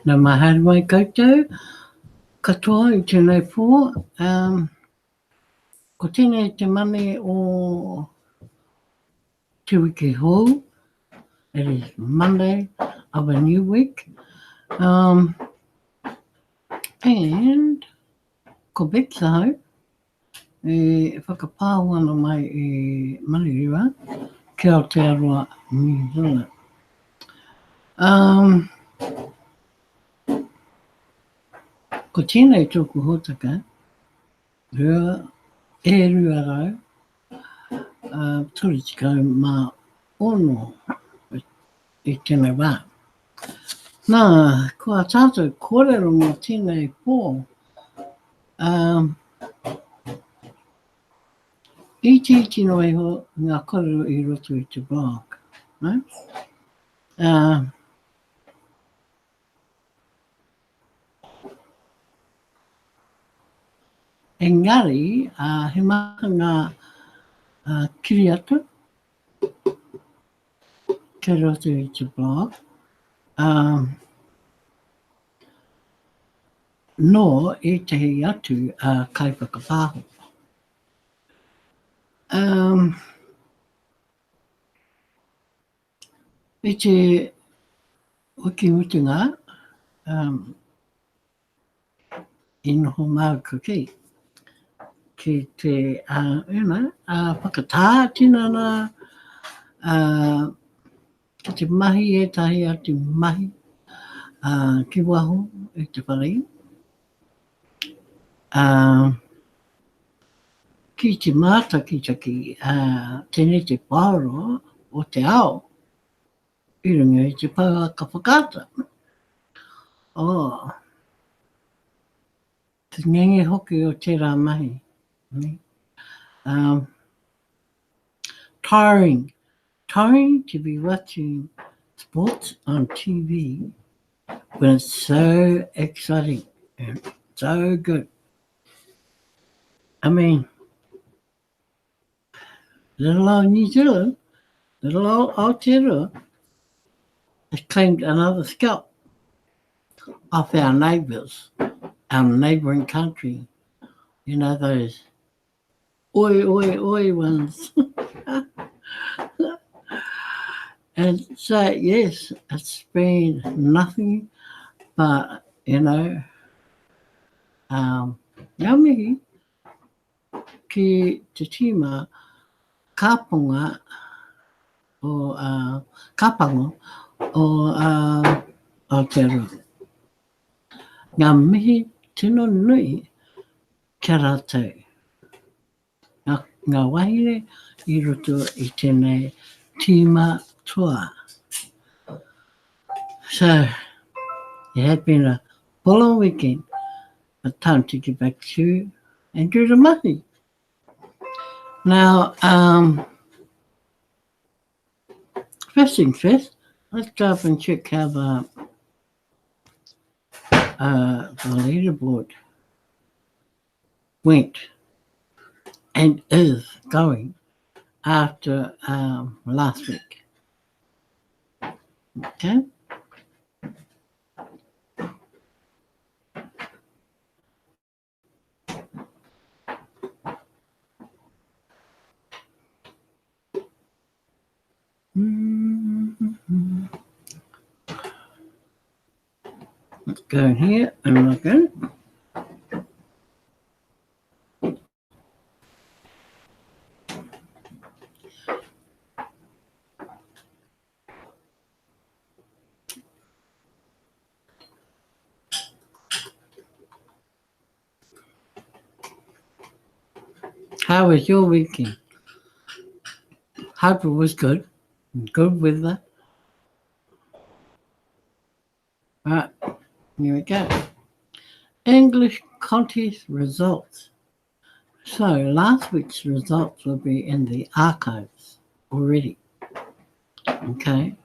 Nā mahari mai koutou, katoa I tēnei pō. Ko tēnei te mane o te wiki hou. It is Monday of a new week. And ko Bexa hau, whakapāwana mai I Maniriwa, ki Aotearoa, New Zealand. Ko tēnei tōku hōtaka, rua rau, turi tikau mā ono I tēnei wā. Nā, kua tātou kōrero mō tēnei pō, I tino iho ngā kōrero I roto I te blog. No? Engari, he maha ngā kiri atu, ke roto I te blog. No I tehi atu kai whakapāho. I te wiki mutunga, I noho māuka ki te, whakatā tinana, ki te mahi tahi atu mahi, ki waho I te whare. Ki te mātakitaki, tēnei te pāro o te ao, I runga I te pāua ka whakata. Te ngenge hoki o tērā mahi. Tiring to be watching sports on TV when it's so exciting and so good. I mean, little old New Zealand, little old Aotearoa has claimed another scalp off our neighbours, our neighbouring country. You know, those oi ones. And so, yes, it's been nothing but, ngā mihi ki te tima kāponga o kāpango o Aotearoa. Ngā mihi tino nui kia rātou. Ngā wahine I roto I tēnei tima toa. So, it had been a full-on weekend, but time to get back to and do the mahi. Now, first things first, let's go up and check how the leaderboard went and is going after last week. Okay. Let's go here and look in. How was your weekend? Hope it was good. Good weather. Right, here we go. English contest results. So last week's results will be in the archives already. Okay,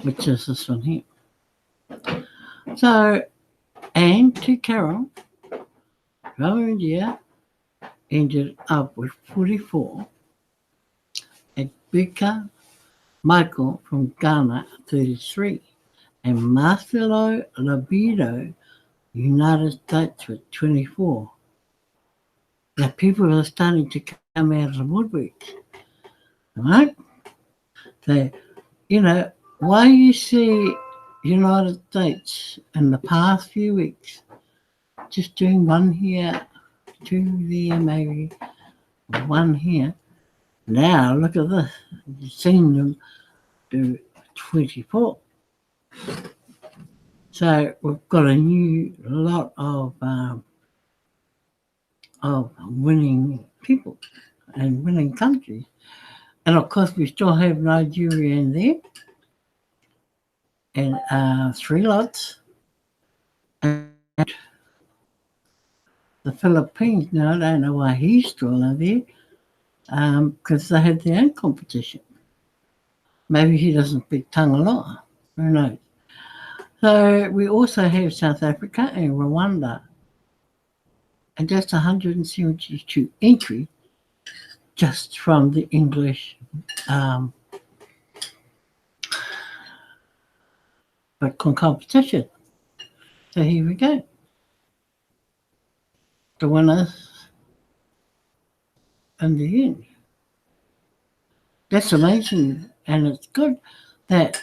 which is this one here. So, Anne to Carol, Rowan Deere ended up with 44. And Becca Michael from Ghana, 33. and Marcelo Libido, United States, with 24. Now people are starting to come out of the woodwork, right? So, why you see United States in the past few weeks just doing one here, two there, maybe one here. Now look at this. You've seen them do 24. So we've got a new lot of winning people and winning countries. And of course we still have Nigeria in there and 3 lots. And the Philippines, now I don't know why he's still in there, because they had their own competition. Maybe he doesn't speak Tangaloa. Who knows? So we also have South Africa and Rwanda. And just 172 entry just from the English competition. So here we go. The winners in the end. That's amazing, and it's good that,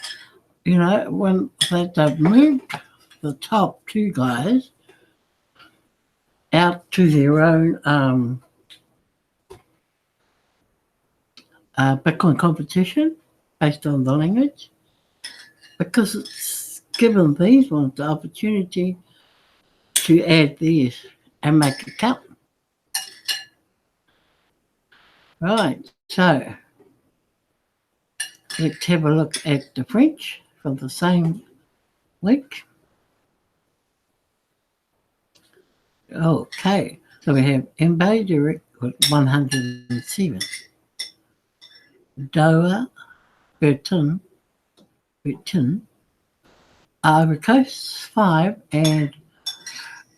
when they've moved the top 2 guys out to their own Bitcoin competition based on the language, because it's given these ones the opportunity to add these and make it count. Right, so let's have a look at the French for the same week. Okay, so we have Mbaye Direct with 107. Doha, Burton, Ivory Coast 5, and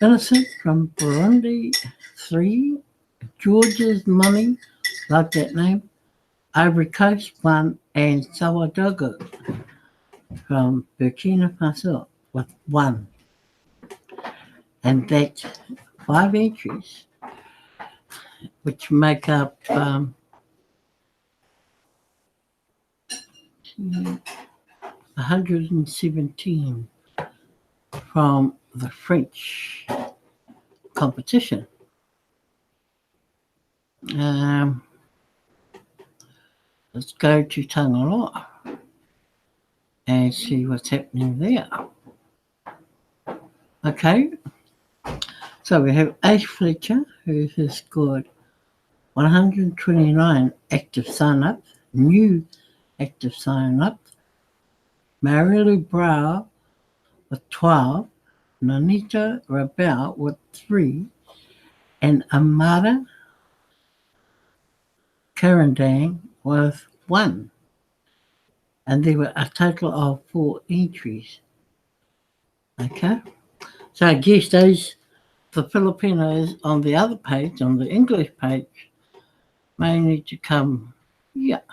Innocent from Burundi 3. George's Money, like that name, Ivory Coast 1, and Sawadogo from Burkina Faso with 1. And that's 5 entries, which make up 117 from the French competition. Let's go to Tangaloa and see what's happening there. Okay, so we have Ace Fletcher, who has scored 129 active sign-ups, new active sign-ups. Marilu Brow with 12, Nanita Rabel with 3, and Amada Karandang with 1. And there were a total of 4 entries. Okay, so I guess the Filipinos on the other page, on the English page, may need to come here.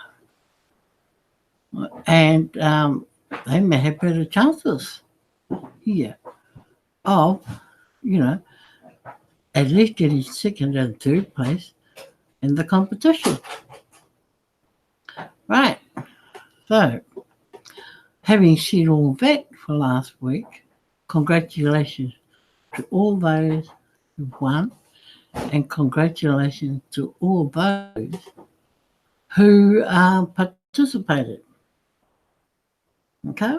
And they may have better chances here of, at least getting 2nd and 3rd place in the competition. Right, so having said all that for last week, congratulations to all those who won, and congratulations to all those who participated. Okay?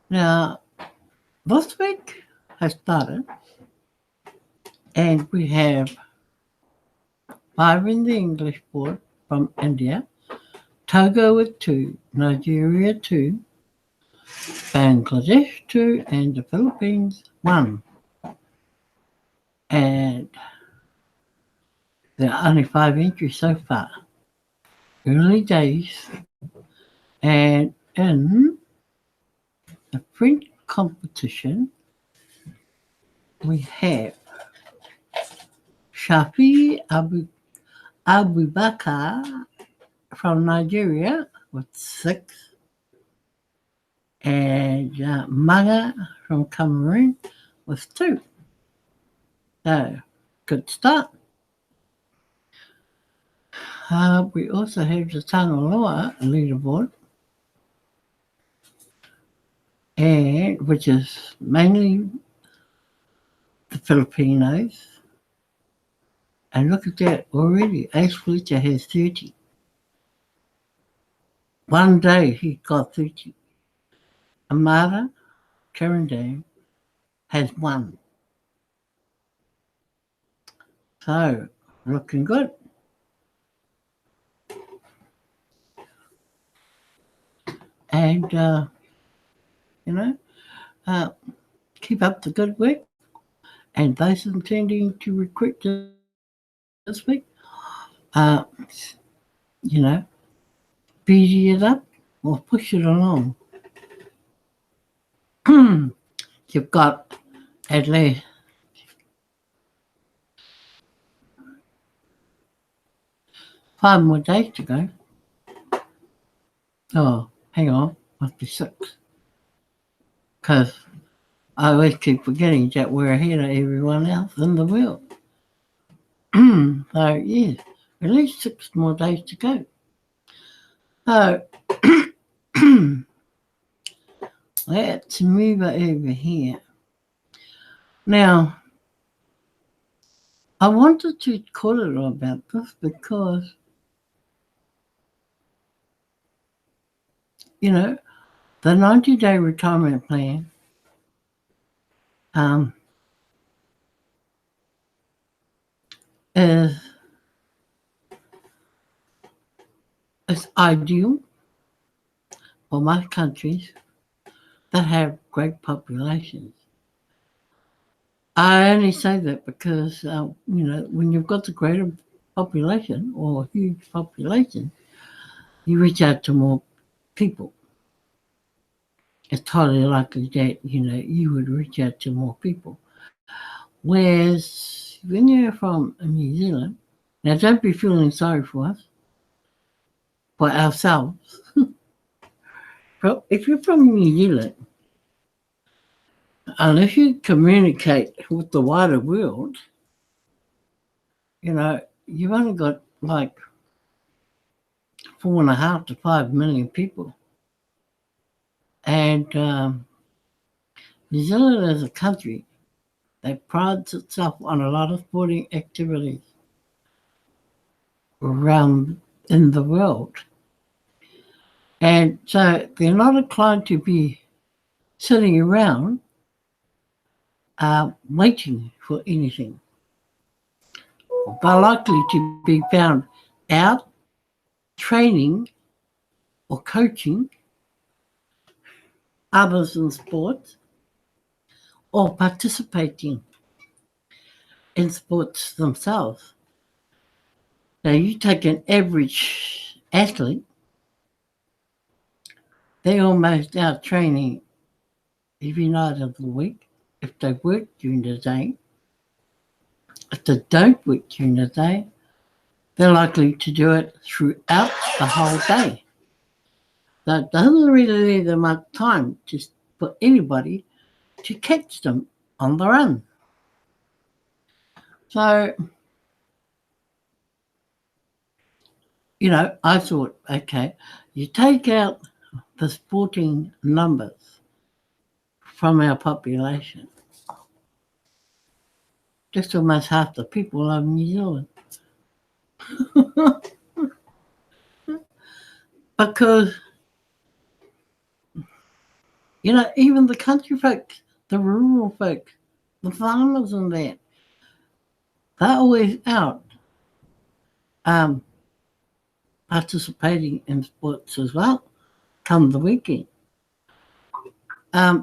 Now, this week has started, and we have 5 in the English board from India, Togo with 2, Nigeria 2, Bangladesh 2, and the Philippines 1. And there are only 5 entries so far. Early days. And in the French competition, we have Shafi Abubakar from Nigeria with 6. and Manga from Cameroon with 2. So, good start. We also have the Tangaloa leaderboard, and which is mainly the Filipinos. And look at that already. Ace Fletcher has 30. One day he got 30. Amara Carandane has 1. So, looking good. And, you know, uh, keep up the good work. And those intending to recruit this week, you know, speedy it up or push it along. You've got at least 5 more days to go. Oh, hang on, must be 6. Because I always keep forgetting that we're ahead of everyone else in the world. So, yes, at least 6 more days to go. So, let's move over here. Now, I wanted to call it all about this because, you know, the 90-day retirement plan is ideal for most countries that have great populations. I only say that because, you know, when you've got the greater population or huge population, you reach out to more people. It's totally likely that, you know, you would reach out to more people. Whereas when you're from New Zealand, now don't be feeling sorry for us, for ourselves. But if you're from New Zealand, unless you communicate with the wider world, you know, you've only got like 4.5 to 5 million people. And New Zealand is a country that prides itself on a lot of sporting activities around in the world. And so they're not inclined to be sitting around waiting for anything. They're likely to be found out training or coaching others in sports or participating in sports themselves. Now, you take an average athlete, they're almost out training every night of the week if they work during the day. If they don't work during the day, they're likely to do it throughout the whole day. That doesn't really leave them much time for anybody to catch them on the run. So, you know, I thought, okay, you take out the sporting numbers from our population. Just almost half the people of New Zealand. Because, you know, even the country folk, the rural folk, the farmers and that, they're always out participating in sports as well come the weekend.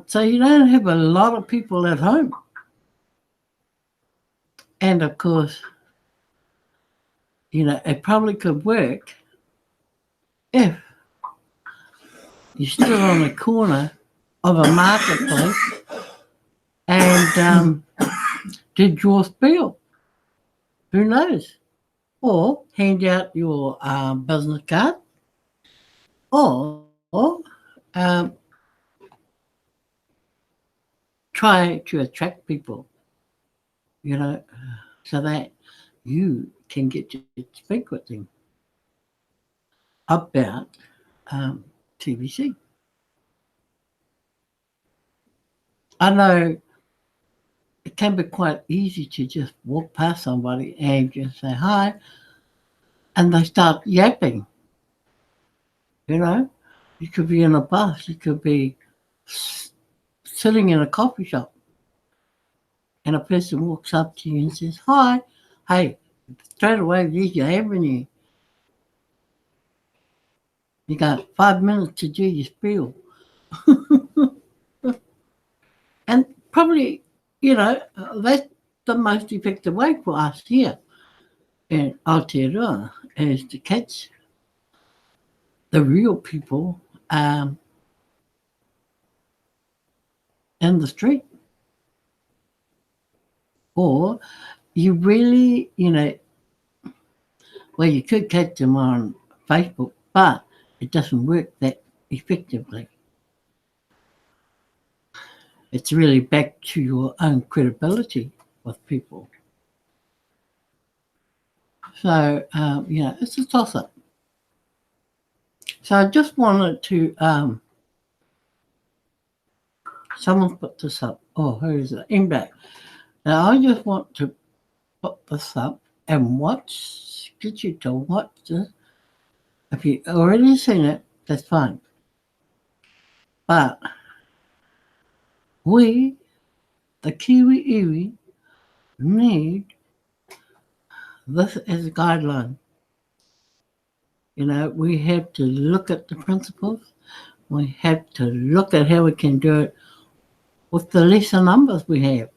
So you don't have a lot of people at home. And of course, you know, it probably could work if you stood on the corner of a marketplace and did your spiel. Who knows? Or hand out your business card, or try to attract people, so that you can get to speak with them about TBC. I know it can be quite easy to just walk past somebody and just say hi, and they start yapping. You know, you could be in a bus, you could be sitting in a coffee shop, and a person walks up to you and says, "Hi, hey," straight away there's your avenue. You got 5 minutes to do your spiel. And probably, that's the most effective way for us here in Aotearoa is to catch the real people in the street. Or you really, well, you could catch them on Facebook, but it doesn't work that effectively. It's really back to your own credibility with people. So, it's a toss up. So I just wanted to, someone put this up. Oh, who is it? Impact. Now I just want to put this up and get you to watch this. If you've already seen it, that's fine. But we, the Kiwi Iwi, need this as a guideline. We have to look at the principles. We have to look at how we can do it with the lesser numbers we have.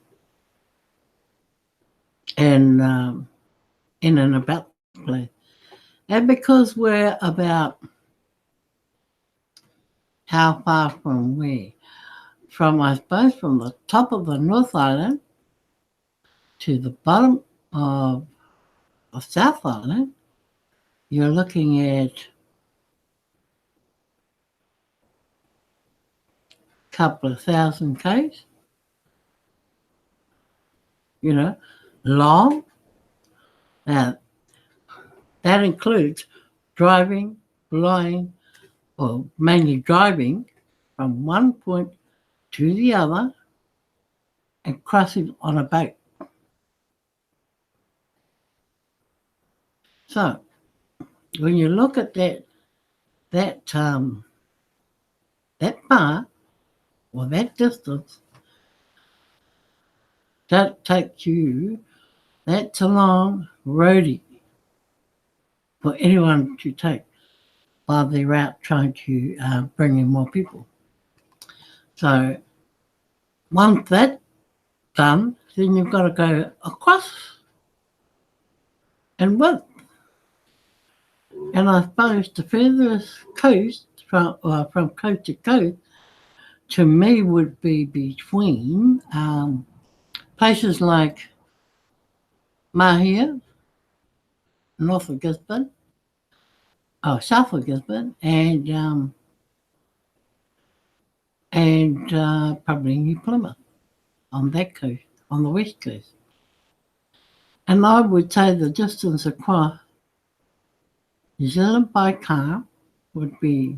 And in and about the place. And because we're about how far from where? I suppose, from the top of the North Island to the bottom of the South Island, you're looking at a couple of thousand k's, long. Now, that includes driving, flying, or mainly driving from one point to the other and crossing on a boat. So, when you look at that far or that distance, that's a long roadie for anyone to take while they're out trying to bring in more people. So once that's done, then you've got to go across and width. And I suppose the furthest coast from coast to coast to me would be between places like Mahia, north of Gisborne, south of Gisborne, and probably New Plymouth on that coast, on the west coast. And I would say the distance across New Zealand by car would be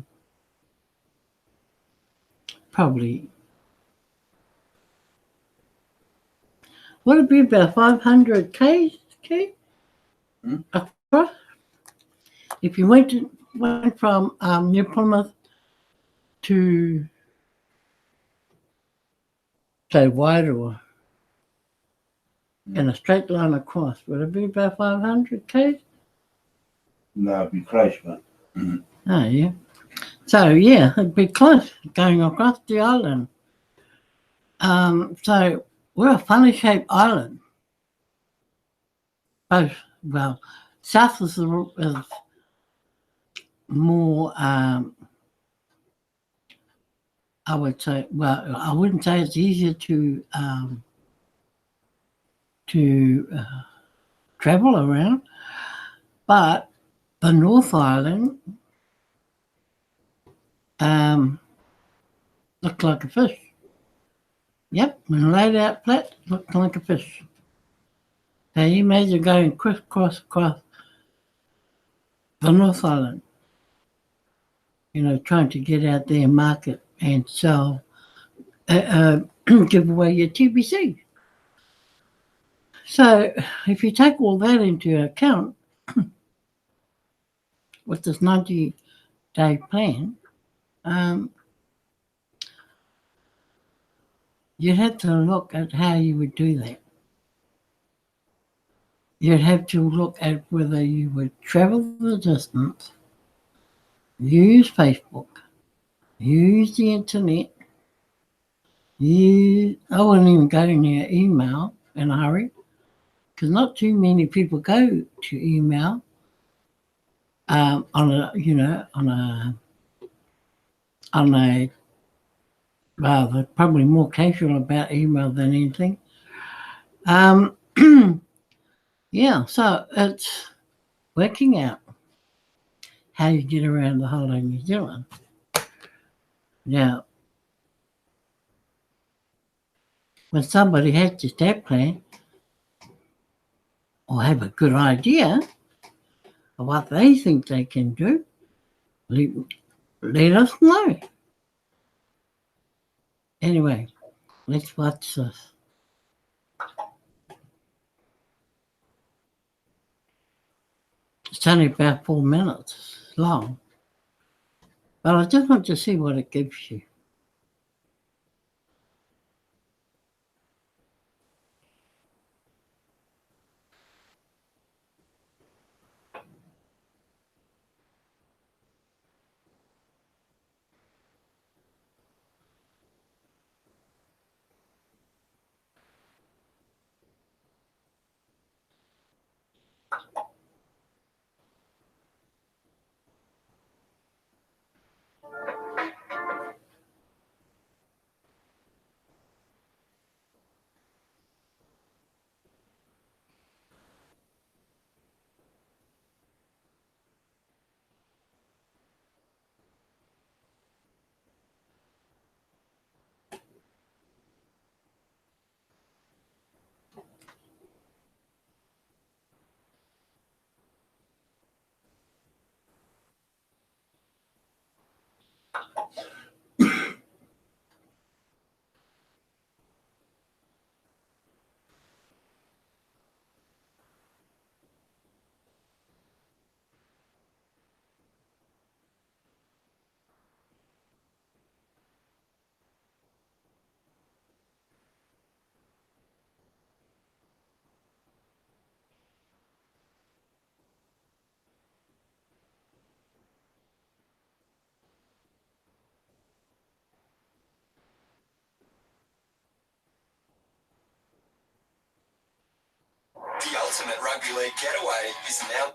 probably, would it be about 500 k's? Across? If you went from New Plymouth to, say, Wairoa in a straight line across, would it be about 500 k's? No, it'd be close, but. Oh, yeah. So, yeah, it'd be close going across the island. So, we're a funny-shaped island. Both, well, south is more, I would say, well, I wouldn't say it's easier to travel around, but the North Island looked like a fish. Yep, when laid out flat, looked like a fish. Now you imagine going crisscross across the North Island, trying to get out there and market and sell, give away your TBC. So if you take all that into account with this 90-day plan, um, you'd have to look at how you would do that. You'd have to look at whether you would travel the distance, use Facebook, use the internet, I wouldn't even go near email in a hurry because not too many people go to email on a, on a, well, they're probably more casual about email than anything. Um, yeah, so it's working out how you get around the whole of New Zealand. Now, when somebody has this that plan or have a good idea of what they think they can do, let us know. Anyway, let's watch this. It's only about 4 minutes long, but I just want to see what it gives you. The ultimate rugby league getaway is now.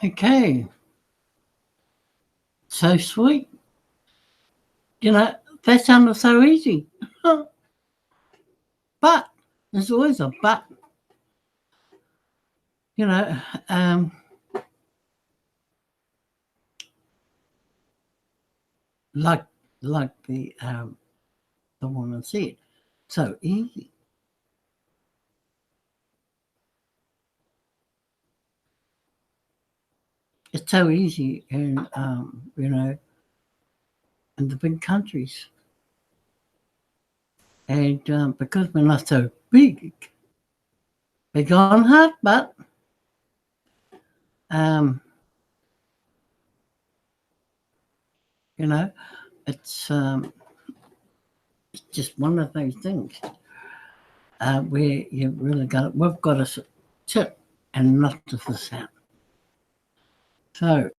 Okay. So sweet. You know, that sounded so easy. But there's always a but. You know, like the woman said, so easy. It's so easy in you know, in the big countries, and because we're not so big on heart, but um, you know, it's just one of those things where you really we've got to sit and not to this out. So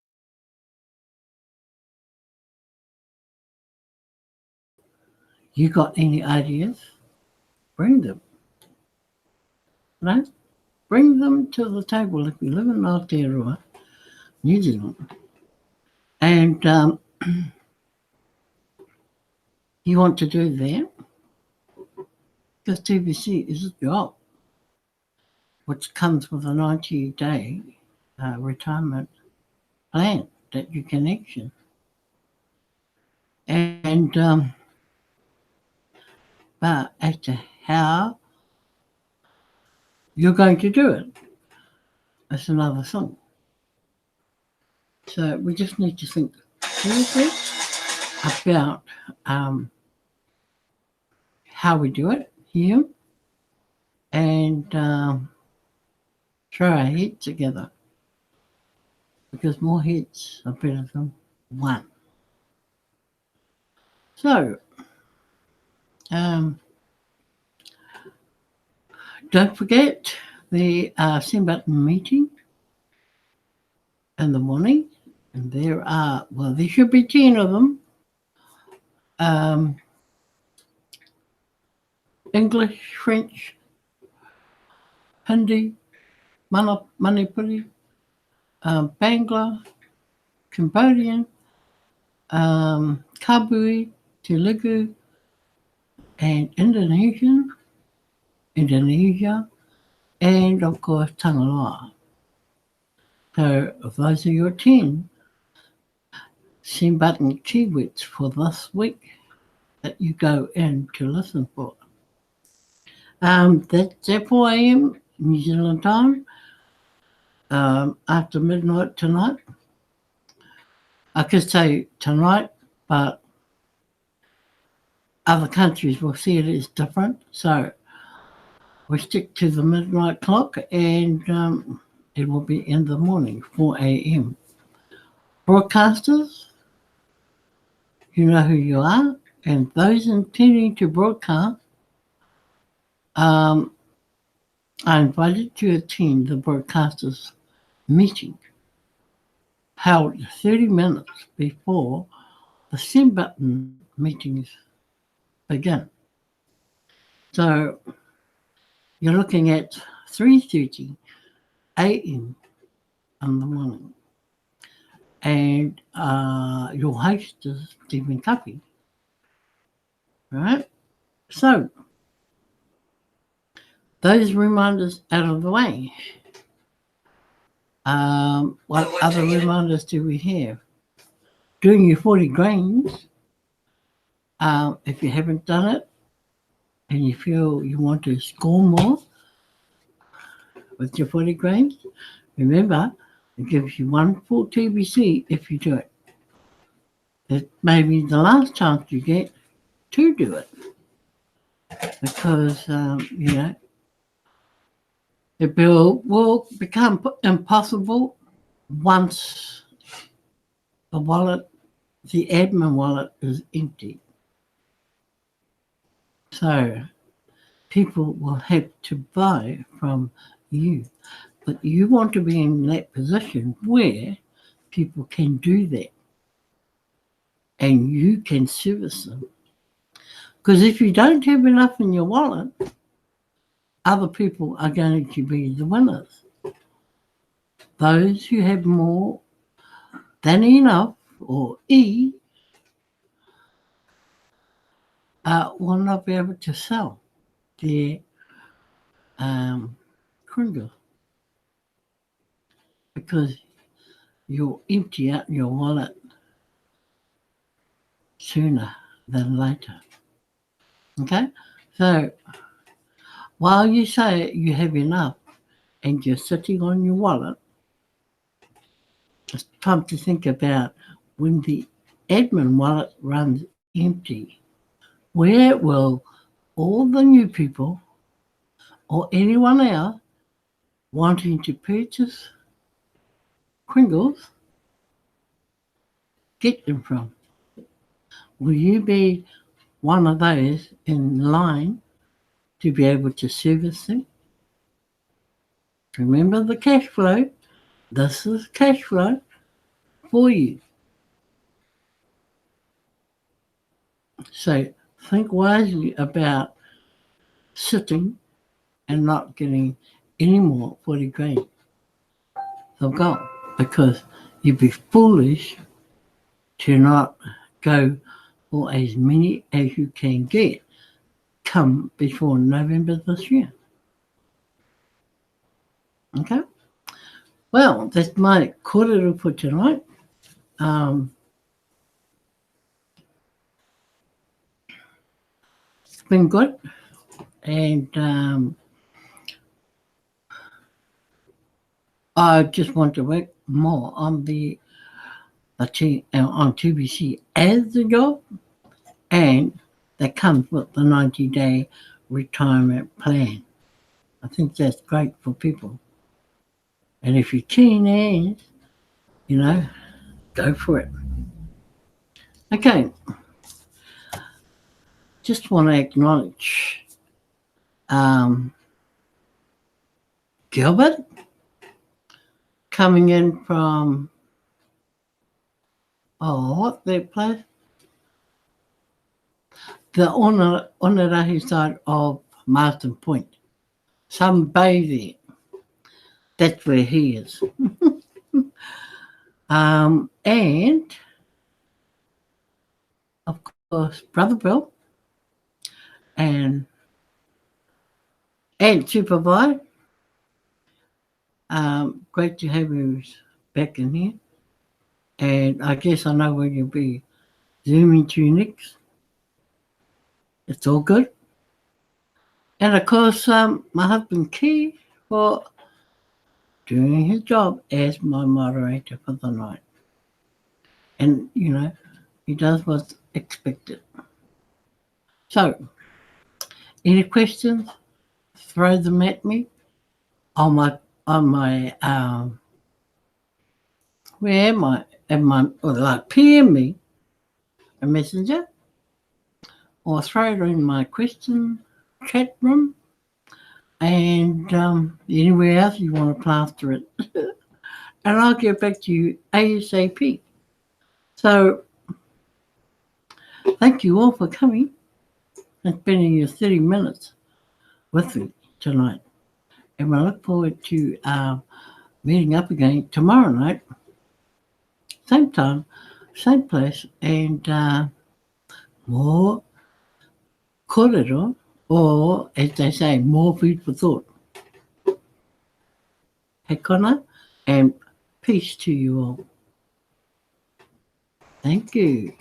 you got any ideas? Bring them. No? Bring them to the table if you live in Aotearoa, New Zealand, and you want to do that, because TBC is a job which comes with a 90-day retirement plan that you can action. And but as to how you're going to do it, that's another thing. So we just need to think seriously about how we do it here, and throw our heads together, because more heads are better than one. So don't forget the send button meeting in the morning, and there should be 10 of them. English, French, Hindi, Manipuri, Bangla, Cambodian, Kabui, Telugu, and Indonesia, and of course Tangaloa. So if those are your 10 send button keywords for this week that you go in to listen for. That's at 4 a.m. New Zealand time, after midnight tonight. I could say tonight, but other countries will see it as different. So we stick to the midnight clock, and it will be in the morning, 4 a.m. Broadcasters, you know who you are, and those intending to broadcast, I invited to attend the broadcasters meeting held 30 minutes before the send button meetings begin. So you're looking at 3:30 a.m. in the morning. And your host is Stephen Cuppy. Right? So those reminders out of the way. What other reminders do we have? Doing your 40 grains. If you haven't done it and you feel you want to score more with your 40 grains, remember, it gives you one full TBC if you do it. It may be the last chance you get to do it, because, it will become impossible once the admin wallet is empty. So people will have to buy from you. But you want to be in that position where people can do that and you can service them. Because if you don't have enough in your wallet, other people are going to be the winners. those who have more than enough, or E, will not be able to sell their kringle because you'll empty out your wallet sooner than later. Okay? So while you say you have enough and you're sitting on your wallet, it's time to think about when the admin wallet runs empty, where will all the new people or anyone else wanting to purchase kringles get them from? Will you be one of those in line to be able to service them? Remember the cash flow. This is cash flow for you. So think wisely about sitting and not getting any more 40 grand of gold, because you'd be foolish to not go for as many as you can get come before November this year. Okay? Well, that's my kōrero for tonight. It's been good, and I just want to work more on on TBC as a job, and that comes with the 90-day retirement plan. I think that's great for people. And if you're keen as, go for it. Okay. Just want to acknowledge Gilbert coming in from, what their place? The Onerahi side of Marsden Point. Some bay there. That's where he is. And, of course, Brother Bill and Supervisor. Great to have you back in here. And I guess I know where you'll be zooming to next. It's all good. And of course, my husband Key for doing his job as my moderator for the night. And, he does what's expected. So, any questions? Throw them at me on my where am I? PM me a messenger, or throw it in my question chat room, and anywhere else you want to plaster it. And I'll get back to you ASAP. So, thank you all for coming and spending your 30 minutes with me tonight. And I look forward to meeting up again tomorrow night, same time, same place, and more kōrero, or as they say, more food for thought. He kona, and peace to you all. Thank you.